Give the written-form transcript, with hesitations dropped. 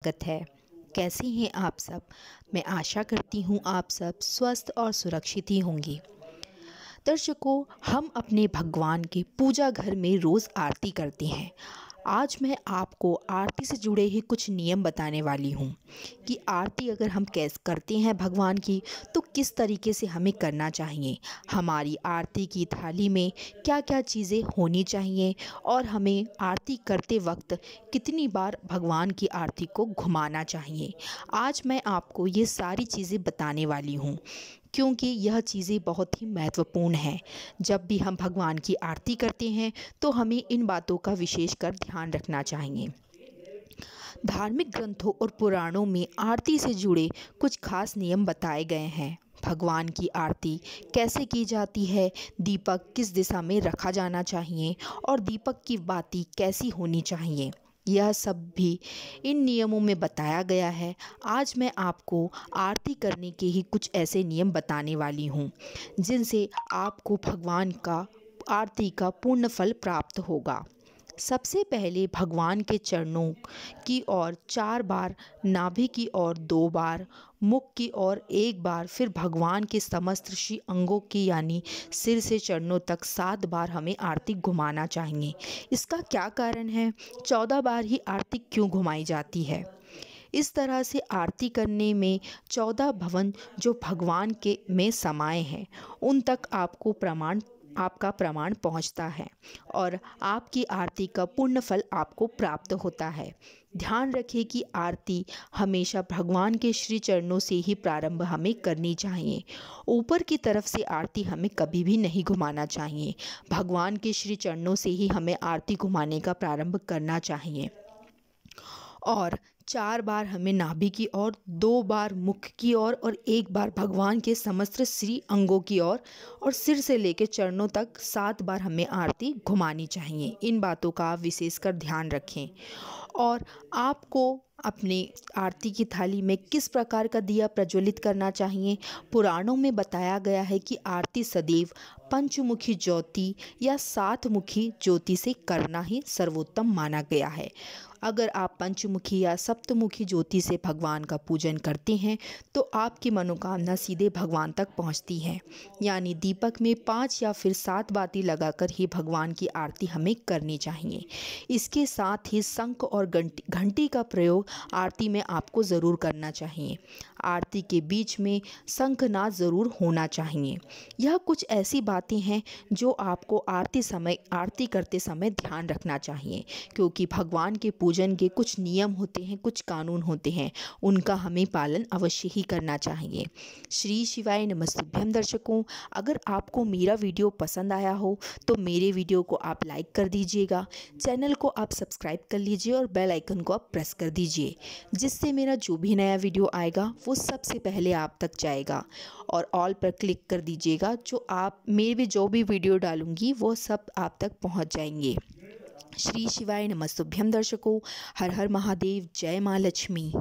स्वागत है। कैसे हैं आप सब? मैं आशा करती हूँ आप सब स्वस्थ और सुरक्षित ही होंगे। दर्शकों, हम अपने भगवान के पूजा घर में रोज़ आरती करते हैं। आज मैं आपको आरती से जुड़े ही कुछ नियम बताने वाली हूँ कि आरती अगर हम कैसे करते हैं भगवान की, तो किस तरीके से हमें करना चाहिए। हमारी आरती की थाली में क्या क्या चीज़ें होनी चाहिए और हमें आरती करते वक्त कितनी बार भगवान की आरती को घुमाना चाहिए। आज मैं आपको ये सारी चीज़ें बताने वाली हूँ, क्योंकि यह चीज़ें बहुत ही महत्वपूर्ण हैं। जब भी हम भगवान की आरती करते हैं तो हमें इन बातों का विशेषकर ध्यान रखना चाहिए। धार्मिक ग्रंथों और पुराणों में आरती से जुड़े कुछ खास नियम बताए गए हैं। भगवान की आरती कैसे की जाती है, दीपक किस दिशा में रखा जाना चाहिए और दीपक की बाती कैसी होनी चाहिए, यह सब भी इन नियमों में बताया गया है। आज मैं आपको आरती करने के ही कुछ ऐसे नियम बताने वाली हूँ जिनसे आपको भगवान का आरती का पूर्ण फल प्राप्त होगा। सबसे पहले भगवान के चरणों की ओर 4 बार, नाभि की ओर 2 बार, मुख की ओर 1 बार, फिर भगवान के समस्त श्री अंगों की यानी सिर से चरणों तक 7 बार हमें आरती घुमाना चाहिए। इसका क्या कारण है? 14 बार ही आरती क्यों घुमाई जाती है? इस तरह से आरती करने में 14 भवन जो भगवान के में समाये हैं उन तक आपका प्रमाण पहुंचता है और आपकी आरती का पूर्ण फल आपको प्राप्त होता है। ध्यान रखें कि आरती हमेशा भगवान के श्री चरणों से ही प्रारंभ हमें करनी चाहिए। ऊपर की तरफ से आरती हमें कभी भी नहीं घुमाना चाहिए। भगवान के श्री चरणों से ही हमें आरती घुमाने का प्रारंभ करना चाहिए और 4 बार हमें नाभि की ओर, 2 बार मुख की ओर और 1 बार भगवान के समस्त श्री अंगों की ओर और सिर से लेकर चरणों तक 7 बार हमें आरती घुमानी चाहिए। इन बातों का आप विशेषकर ध्यान रखें। और आपको अपने आरती की थाली में किस प्रकार का दिया प्रज्वलित करना चाहिए? पुराणों में बताया गया है कि आरती सदैव पंचमुखी ज्योति या 7 मुखी ज्योति से करना ही सर्वोत्तम माना गया है। अगर आप पंचमुखी या सप्तमुखी ज्योति से भगवान का पूजन करते हैं तो आपकी मनोकामना सीधे भगवान तक पहुंचती है। यानी दीपक में 5 या फिर 7 बाती लगाकर ही भगवान की आरती हमें करनी चाहिए। इसके साथ ही शंख और घंटी का प्रयोग आरती में आपको ज़रूर करना चाहिए। आरती के बीच में शंखनाद ज़रूर होना चाहिए। यह कुछ ऐसी बातें हैं जो आपको आरती करते समय ध्यान रखना चाहिए, क्योंकि भगवान के पूजन के कुछ नियम होते हैं, कुछ कानून होते हैं, उनका हमें पालन अवश्य ही करना चाहिए। श्री शिवाय नमस्तुभ्यम। दर्शकों, अगर आपको मेरा वीडियो पसंद आया हो तो मेरे वीडियो को आप लाइक कर दीजिएगा, चैनल को आप सब्सक्राइब कर लीजिए और बेल आइकन को आप प्रेस कर दीजिए, जिससे मेरा जो भी नया वीडियो आएगा वो सबसे पहले आप तक जाएगा। और ऑल पर क्लिक कर दीजिएगा, जो भी वीडियो डालूंगी वो सब आप तक पहुंच जाएंगे। श्री शिवाय नमस्तुभ्यम। दर्शकों, हर हर महादेव, जय माँ लक्ष्मी।